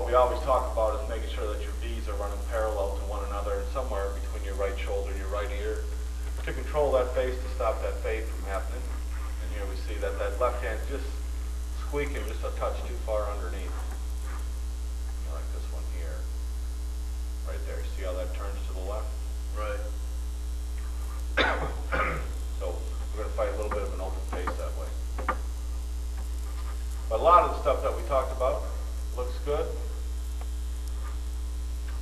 we always talk about is making sure that your V's are running parallel to one another and somewhere between your right shoulder and your right ear to control that face, to stop that fade from happening. And here we see that that left hand just squeaking just a touch too far underneath. Like this one here, right there. See how that turns to the left? Right. So we're going to fight a little bit of an open face that way. But a lot of the stuff that we talked about looks good.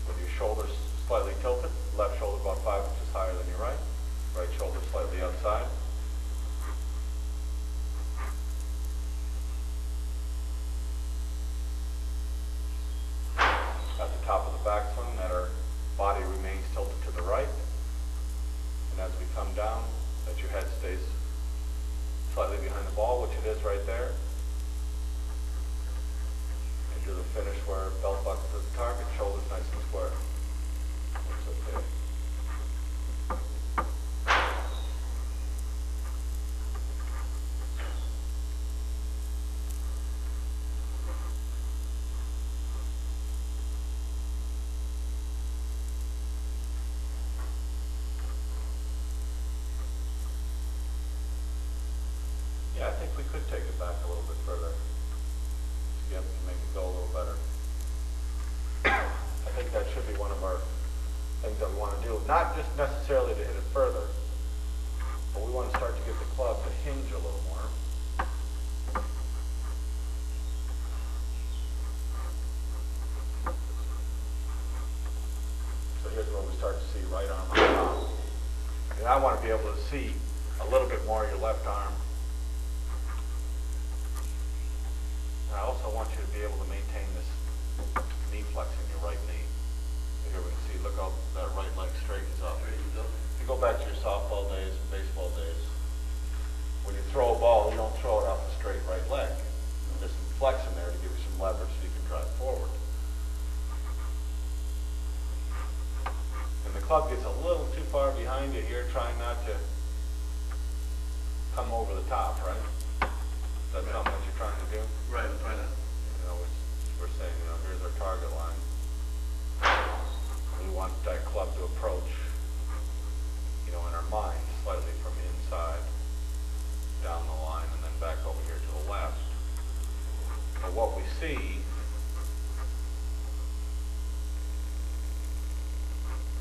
With your shoulders slightly tilted, left shoulder about 5 inches higher than your right, right shoulder slightly outside. At the top of the backswing, that our body remains tilted to the right. And as we come down, that your head stays slightly behind the ball, which it is right there. And do the finish where belt buckle to the target, shoulders nice and square. Looks okay. Yeah, I think we could take it back a little bit further. Skip to make it go a little better. I think that should be one of our things that we want to do. Not just necessarily to hit it further, but we want to start to get the club to hinge a little more. So here's where we start to see right arm on top. And I want to be able to see a little bit more of your left arm. I also want you to be able to maintain this knee flex in your right knee. So here we can see, look how that right leg straightens up. If you go back to your softball days and baseball days, when you throw a ball, you don't throw it off a straight right leg. There's some flex in there to give you some leverage so you can drive forward. And the club gets a little too far behind you here, trying not to come over the top, right? Is that something that you're trying to do? Right, I'm trying to. You know, we're saying, you know, here's our target line. We want that club to approach, you know, in our mind, slightly from inside, down the line, and then back over here to the left. But what we see,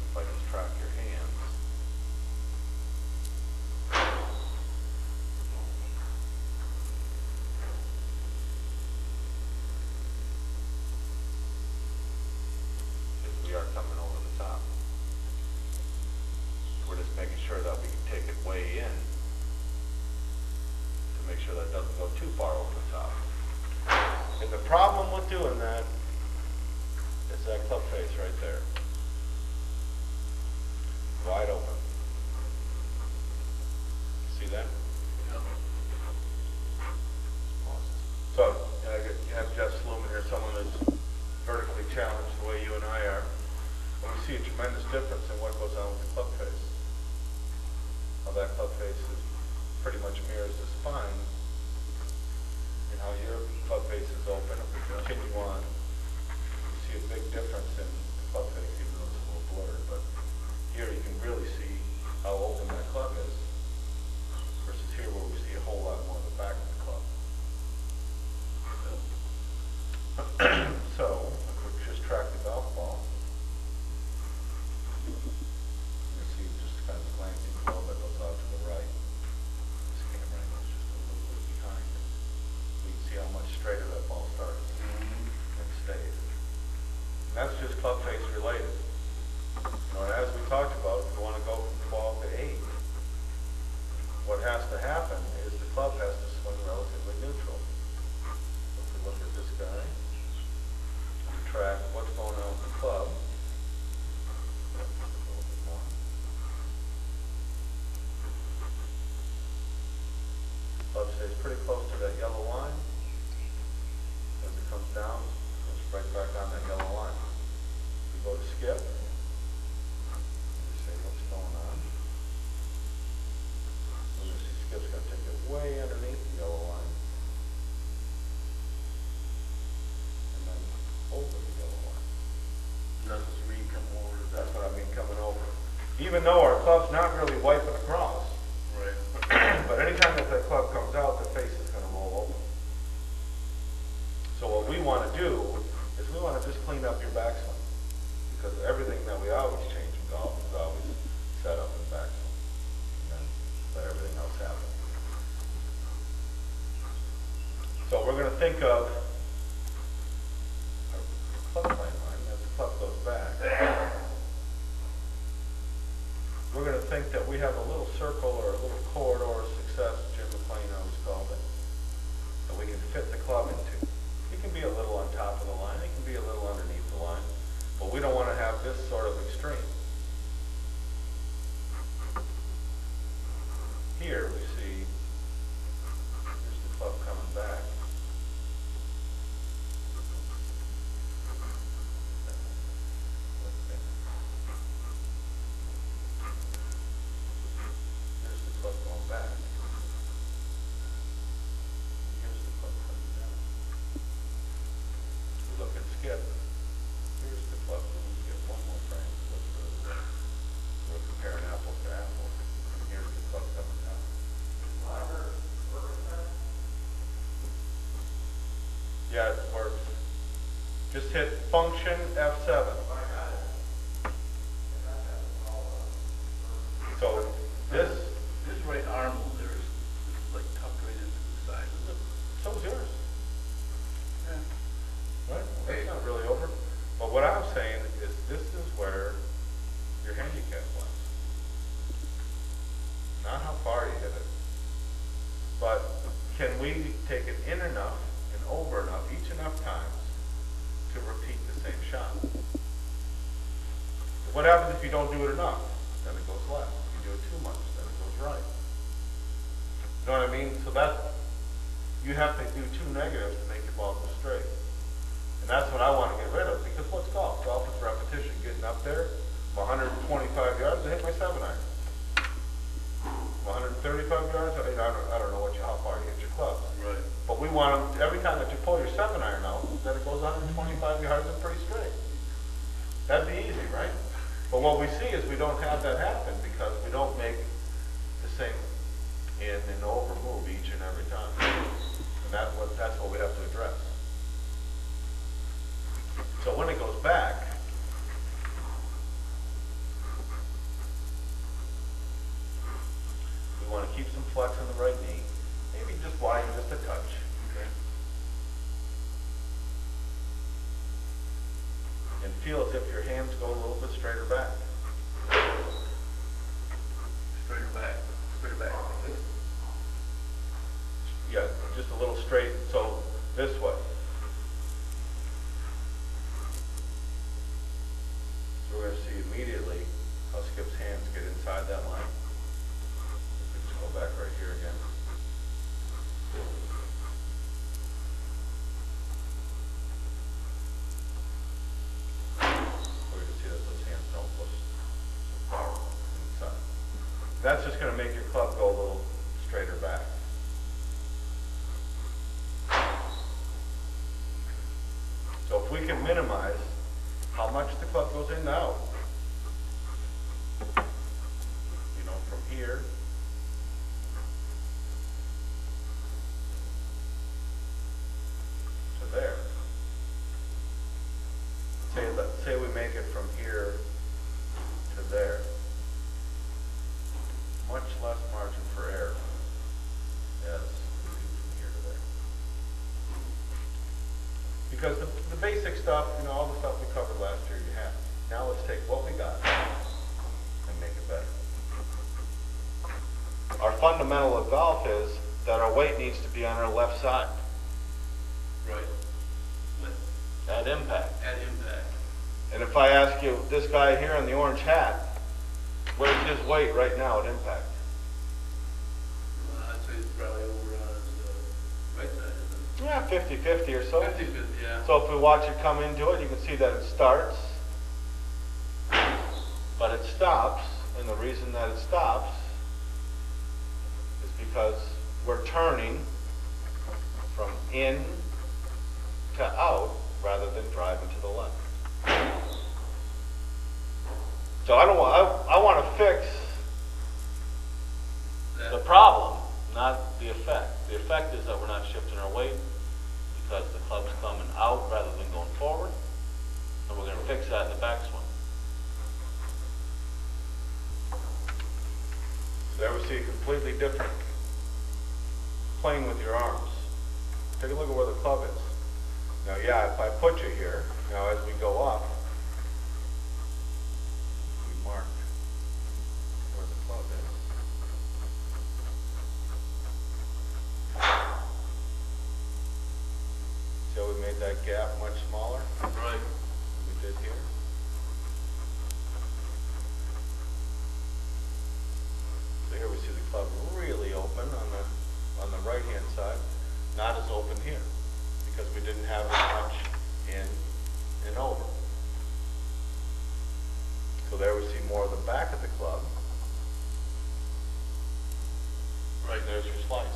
if I just track your hands, we are coming over the top. We're just making sure that we can take it way in to make sure that it doesn't go too far over the top. And the problem with doing that is that club face right there. Wide open. See that? Yeah. Awesome. So, you have Jeff Sluman here, someone that's vertically challenged the way you and I are. And we see a tremendous difference in what goes on with the club face. How that club face is pretty much mirrors the spine, and how your club face is open. If we continue on, you see a big difference in the club face, even though it's a little blurred. But here you can really see how open that club is, versus here where we see a whole lot more of the back of the club. So, if we just track the golf ball, you'll see just kind of a glancing flow that goes out to the right. This camera angle is just a little bit behind it. So you can see how much straighter that ball starts and stays. And that's just club face related. You know, and as we talked about, if you want to go from 12 to 8, what has to happen is the club has to swing relatively neutral. So if we look at this guy, we track what's going on with the club. A little bit more. Club stays pretty close to that yellow line. As it comes down, it goes right back on that yellow line. We go to skip. We say what's going on. And you see skip's going to take it way underneath the yellow line. And then over the even though our club's not really wiping across. Right. But anytime that club comes out, the face is going to roll over. So what we want to do is we want to just clean up your backswing, because everything that we always change in golf is always set up in backswing, and then let everything else happen. So we're going to think of our club plane line as the club goes back. We're going to think that we have a little circle or a little corridor of success, Jim McLean always called it, that we can fit the club into. It can be a little on top of the line, it can be a little underneath the line, but we don't want to have this sort of extreme. Here we see, here's the club coming back. Here's the club going back. Here's the club coming down. We look at skip. Here's the club. We'll skip one more frame. We're comparing apples to apples. And here's the club coming down. Yeah, it works. Just hit function F7. So this Right arm over there is like tucked right into the side, isn't it? so is yours. Yeah. Right? It's not really over. But what I'm saying is this is where your handicap was. Not how far you hit it. But can we take it in enough and over enough, each enough times, to repeat the same shot? What happens if you don't do it enough? Then it goes left. If you do it too much, then it goes right. You know what I mean? So that, you have to do two negatives to make your ball go straight. And that's what I want to get rid of, because what's golf? Golf is repetition. Getting up there, from 125 yards, I hit my 7 iron. 135 yards, I mean, I don't know how far you hit your clubs. Right. But we want them, every time that you pull your 7 iron out, that it goes 125 yards and pretty straight. That'd be easy, right? But what we see is we don't have that happen because we don't make the same in and over move each and every time. And that's what we have to address. So when it goes back, we want to keep some flex in the right knee, maybe just widen just a touch. Okay. And feel as if your hands go a little bit straighter back. Straighter back. Straighter back. Yeah, just a little straight, so this way. So we're going to see immediately how Skip's hands get inside that line. We just go back right here again. We're going to see that those hands don't push so far inside. That's just going to make your club go a little straighter back. So if we can minimize how much the club goes in and out, you know, from here to there. Say we make it from here to there. Much less margin for error as we do from here to there. Because the basic stuff, you know, all the stuff we covered last year you have. Now let's take what we got and make it better. Our fundamental of golf is that our weight needs to be on our left side. Right. At impact. At impact. And if I ask you, this guy here in the orange hat, where's his weight right now at impact? I'd say it's probably over on the right side, isn't it? Yeah, 50-50 or so. 50-50, yeah. So if we watch it come into it, you can see that it starts, but it stops, and the reason that it stops is because we're turning from in to out rather than driving to the left. So I want to fix the problem, not the effect. The effect is that we're not shifting our weight because the club's coming out rather than going forward. And we're going to fix that in the backswing. There we see a completely different playing with your arms. Take a look at where the club is. Now, yeah, if I put you here, now as we go up, we mark where the club is. See how we made that gap much smaller? Right. We did here. So here we see the club really open on the right-hand side, not as open here, because we didn't have as much in and over. So there we see more of the back of the club. Right, there's your slice.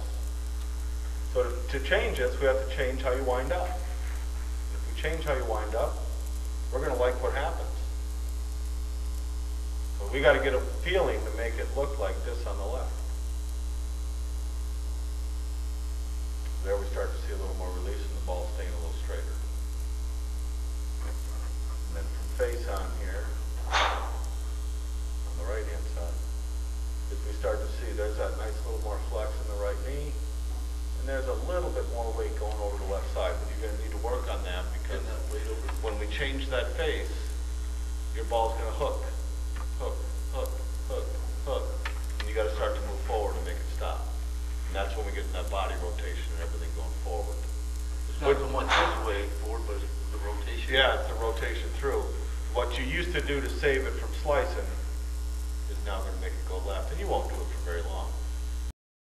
So to change this, we have to change how you wind up. If we change how you wind up, we're going to like what happens. So we got to get a feeling to make it look like this on the left. There we start to see a little more release and the ball staying a little straighter. And then from face on here, on the right hand side, as we start to see there's that nice little more flex in the right knee, and there's a little bit more weight going over the left side, but you're going to need to work on that because when we change that face, your ball's going to hook, hook, hook, hook, hook, and you got to start to move forward and make it stop. And that's when we get in that body rotation and everything going forward. It's not so much this way forward, but it's the rotation. Yeah, it's the rotation through. What you used to do to save it from slicing is now going to make it go left, and you won't do it for very long.